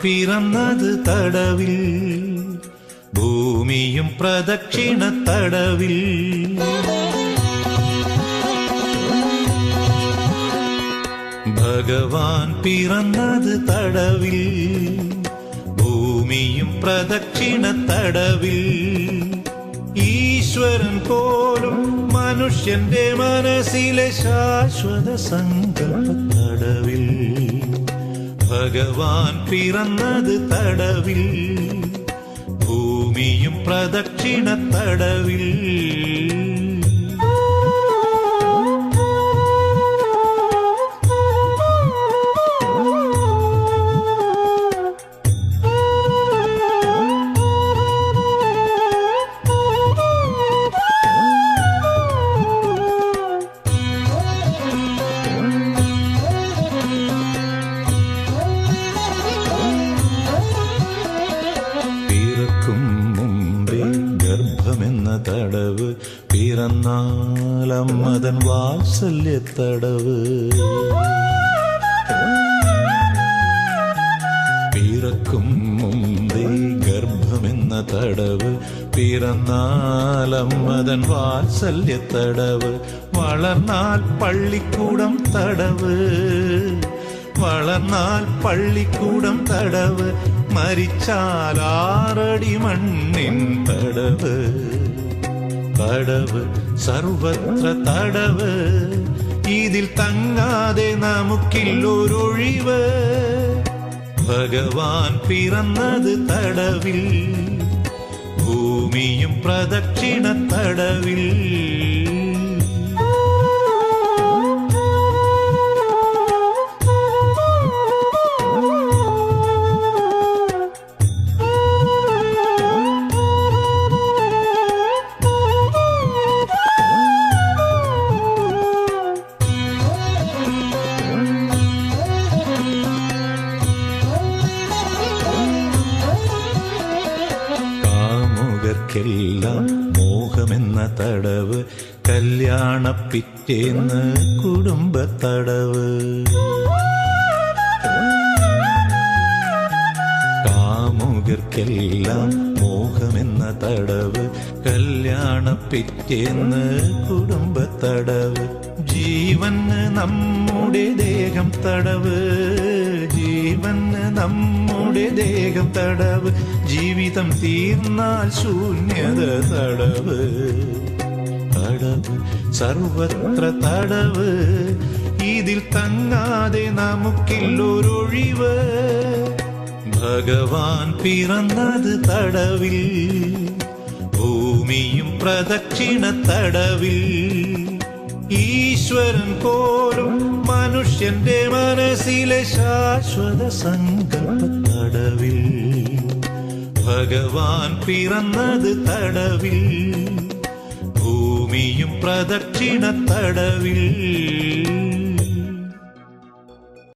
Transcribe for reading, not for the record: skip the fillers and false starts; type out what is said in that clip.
പിറന്നത് തടവിൽ, ഭൂമിയും പ്രദക്ഷിണ തടവിൽ. ഭഗവാൻ പിറന്നത് തടവിൽ, ഭൂമിയും പ്രദക്ഷിണ തടവിൽ. ഈശ്വരൻ പോലും മനുഷ്യന്റെ മനസ്സിലെ ശാശ്വത സങ്കല്പ തടവിൽ. ഭഗവാൻ പിറന്നത് തടവിൽ, ഭൂമിയും പ്രദക്ഷിണ തടവിൽ. ഗർഭമെന്ന തടവ്, പിറന്നാലമ്മതൻ വാത്സല്യ തടവ്. പിറക്കും മുമ്പേ ഗർഭമെന്ന തടവ്, പിറന്നാലമ്മതൻ വാത്സല്യ തടവ്. വളർന്നാൽ പള്ളിക്കൂടം തടവ്, വളർന്നാൽ പള്ളിക്കൂടം തടവ്. മരിച്ചാൽ 6 അടി മണ്ണിൻ തടവ്. തടവ് സർവത്ര തടവ്, ഇതിൽ തങ്ങാതെ നമുക്കില്ലൊരൊഴിവ്. ഭഗവാൻ പിറന്നത് തടവിൽ, ഭൂമിയും പ്രദക്ഷിണ തടവിൽ. െല്ലാം മോഹമെന്ന തടവ്, കല്യാണ പിറ്റേന്ന് കുടുംബ തടവ്. കാമുകർക്കെല്ലാം മോഹമെന്ന തടവ്, കല്യാണ പിറ്റേന്ന് കുടുംബ തടവ്. ജീവന് നമ്മുടെ ദേഹം തടവ്, ജീവന് നമ്മുടെ ദേഹം തടവ്. ജീവിതം തീർന്നാൽ ശൂന്യത തടവ്. തടവ് സർവത്ര തടവ്, ഇതിൽ തങ്ങാതെ നമുക്കില്ലൊരൊഴിവ്. ഭഗവാൻ പിറന്നത് തടവിൽ, ഭൂമിയും പ്രദക്ഷിണ തടവിൽ. ഈശ്വരൻ പോലും മനുഷ്യന്റെ മനസ്സിലെ ശാശ്വത സങ്കല്പ തടവിൽ. ഭഗവാൻ പിറന്നത് തടവിൽ, ഭൂമിയും പ്രദക്ഷിണ തടവിൽ.